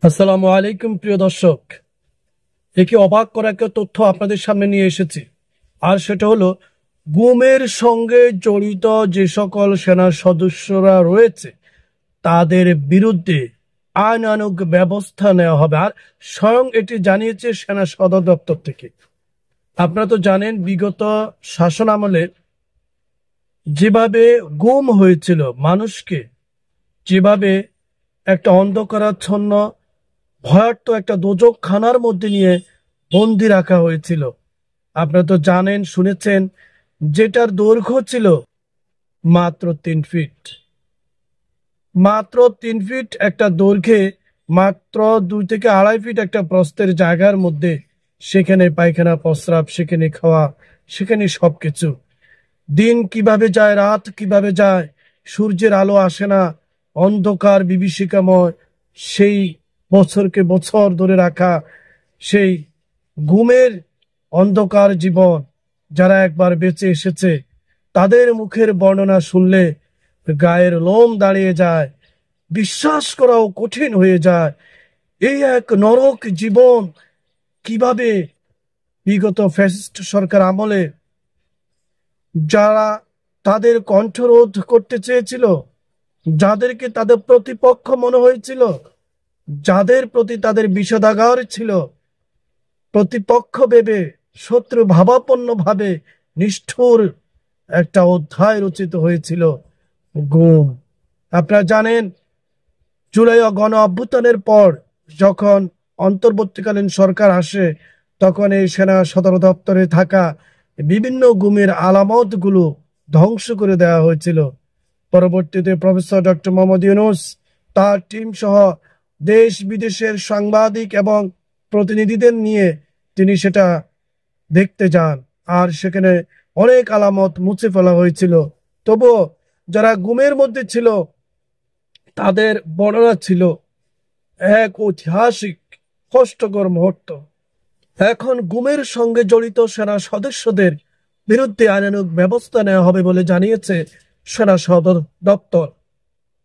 আসসালামু আলাইকুম প্রিয় দর্শক। একে অবাক করা একটা তথ্য আপনাদের সামনে নিয়ে এসেছি, আর সেটা হলো গুমের সঙ্গে জড়িত যে সকল সেনা সদস্যরা রয়েছে তাদের বিরুদ্ধে আইনানুগ ব্যবস্থা নেওয়া হবে। আর স্বয়ং এটি জানিয়েছে সেনা সদর দপ্তর থেকে। আপনারা তো জানেন, বিগত শাসন আমলে যেভাবে গুম হয়েছিল মানুষকে, যেভাবে একটা অন্ধকারাচ্ছন্ন ভয়ার্ত একটা দোজকখানার মধ্যে নিয়ে বন্দি রাখা হয়েছিল। আপনারা তো জানেন, শুনেছেন, যেটার দৈর্ঘ্য ছিল মাত্র 3 ফিট। মাত্র 3 ফিট একটা দৈর্ঘ্যে মাত্র 2 থেকে 2.5 ফিট একটা প্রস্থের জায়গার মধ্যে সেখানে পায়খানা প্রস্রাব, সেখানে খাওয়া, সেখানে সবকিছু। দিন কিভাবে যায়, রাত কিভাবে যায়, সূর্যের আলো আসে না, অন্ধকার বিভীষিকাময় সেই বছরকে বছর ধরে রাখা সেই ঘুমের অন্ধকার জীবন। যারা একবার বেঁচে এসেছে তাদের মুখের বর্ণনা শুনলে গায়ের লোম দাঁড়িয়ে যায়, বিশ্বাস করাও কঠিন হয়ে যায়। এই এক নরক জীবন কিভাবে বিগত ফ্যাসিস্ট সরকার আমলে যারা তাদের কণ্ঠরোধ করতে চেয়েছিল, যাদেরকে তাদের প্রতিপক্ষ মনে হয়েছিল, যাদের প্রতি তাদের বিষাদাগার ছিল, প্রতিপক্ষ ভেবে, শত্রু ভাবাপন্ন ভাবে নিষ্ঠুর একটা অধ্যায় রচিত হয়েছিল গুম। আপনারা জানেন, জুলাই গণ অভ্যুত্থানের পর যখন অন্তর্বর্তীকালীন সরকার আসে, তখন এই সেনা সদর দপ্তরে থাকা বিভিন্ন গুমের আলামতগুলো ধ্বংস করে দেওয়া হয়েছিল। পরবর্তীতে প্রফেসর ডক্টর মোহাম্মদ ইউনূস তার টিম সহ দেশ বিদেশের সাংবাদিক এবং প্রতিনিধিদের নিয়ে তিনি সেটা দেখতে যান, আর সেখানে অনেক আলামত মুছে ফেলা হয়েছিল। তবুও যারা গুমের মধ্যে ছিল তাদের বর্ণনা ছিল এক ঐতিহাসিক কষ্টকর মুহূর্ত। এখন গুমের সঙ্গে জড়িত সেনা সদস্যদের বিরুদ্ধে আইনানুগ ব্যবস্থা নেওয়া হবে বলে জানিয়েছে সেনা সদর দপ্তর।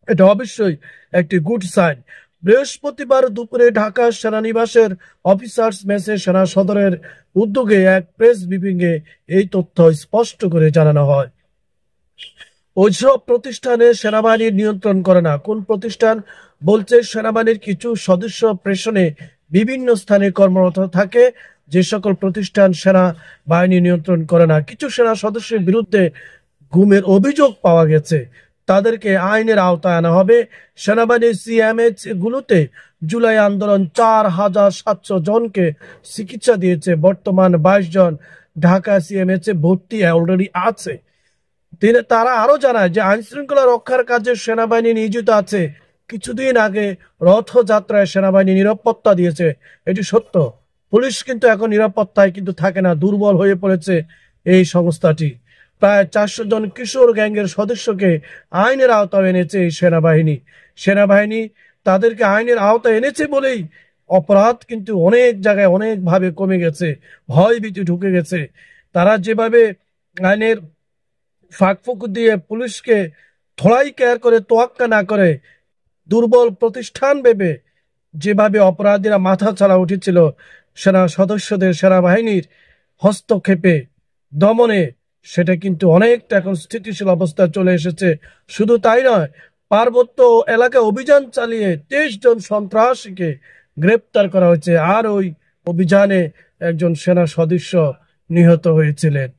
এটা অবশ্যই একটি গুড সাইন। বৃহস্পতিবার দুপুরে ঢাকা সেনানিবাসের অফিসার্স মেসে সেনা সদরের উদ্যোগে এক প্রেস ব্রিফিংয়ে এই তথ্য স্পষ্ট করে জানানো হয়। ওইসব প্রতিষ্ঠানে সেনাবাহিনীর নিয়ন্ত্রণ করে না। কোন প্রতিষ্ঠান বলছে? সেনাবাহিনীর কিছু সদস্য প্রেষণে বিভিন্ন স্থানে কর্মরত থাকে, যে সকল প্রতিষ্ঠান সেনাবাহিনী নিয়ন্ত্রণ করে না। কিছু সেনা সদস্যের বিরুদ্ধে গুমের অভিযোগ পাওয়া গেছে, তাদেরকে আইনের আওতায় আনা হবে। সেনাবাহিনীর সিএমএইচ গুলোতে জুলাই আন্দোলন 4700 জনকে চিকিৎসা দিয়েছে, বর্তমান 22 জন ঢাকা সিএমএইচ ভর্তি অলরেডি আছে। তারা আরো জানায় যে আইন শৃঙ্খলা রক্ষার কাজে সেনাবাহিনী নিয়োজিত আছে। কিছুদিন আগে রথযাত্রায় সেনাবাহিনী নিরাপত্তা দিয়েছে, এটি সত্য। পুলিশ কিন্তু এখন নিরাপত্তায় কিন্তু থাকে না, দুর্বল হয়ে পড়েছে এই সংস্থাটি। প্রায় 400 জন কিশোর গ্যাংয়ের সদস্যকে আইনের আওতায় এনেছে এই সেনাবাহিনী। সেনাবাহিনী তাদেরকে আইনের আওতায় এনেছে বলেই অপরাধ কিন্তু অনেক জায়গায় অনেকভাবে কমে গেছে, ভয় ভীতি ঢুকে গেছে। তারা যেভাবে আইনের ফাঁকফুক দিয়ে পুলিশকে থোড়াই কেয়ার করে, তোয়াক্কা না করে, দুর্বল প্রতিষ্ঠান ভেবে যেভাবে অপরাধীরা মাথা ছাড়া উঠেছিল সেনা সদস্যদের, সেনাবাহিনীর হস্তক্ষেপে, দমনে, সেটা কিন্তু অনেকটা এখন স্থিতিশীল অবস্থায় চলে এসেছে। শুধু তাই নয়, পার্বত্য এলাকায় অভিযান চালিয়ে 23 জন সন্ত্রাসীকে গ্রেপ্তার করা হয়েছে, আর ওই অভিযানে একজন সেনা সদস্য নিহত হয়েছিলেন।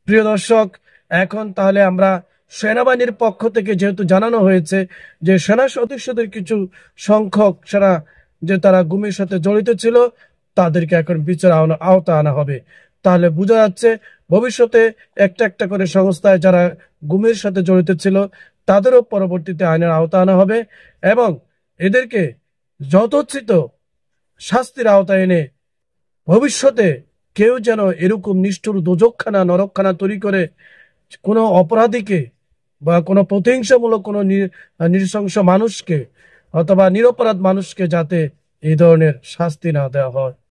প্রিয় দর্শক, এখন তাহলে আমরা সেনাবাহিনীর পক্ষ থেকে যেহেতু জানানো হয়েছে যে সেনা সদস্যদের কিছু সংখ্যক সেনা যে তারা গুমের সাথে জড়িত ছিল, তাদেরকে এখন বিচার আওতায় আনা হবে। তাহলে বোঝা যাচ্ছে ভবিষ্যতে একটা একটা করে সংস্থায় যারা গুমের সাথে জড়িত ছিল তাদেরও পরবর্তীতে আইনের আওতায় আনা হবে, এবং এদেরকে যথোচিত শাস্তির আওতায় এনে ভবিষ্যতে কেউ যেন এরকম নিষ্ঠুর দোজকখানা, নরকখানা তৈরি করে কোনো অপরাধীকে বা কোনো প্রতিহিংসামূলক কোনো নৃশংস মানুষকে অথবা নিরপরাধ মানুষকে যাতে এই ধরনের শাস্তি না দেওয়া হয়।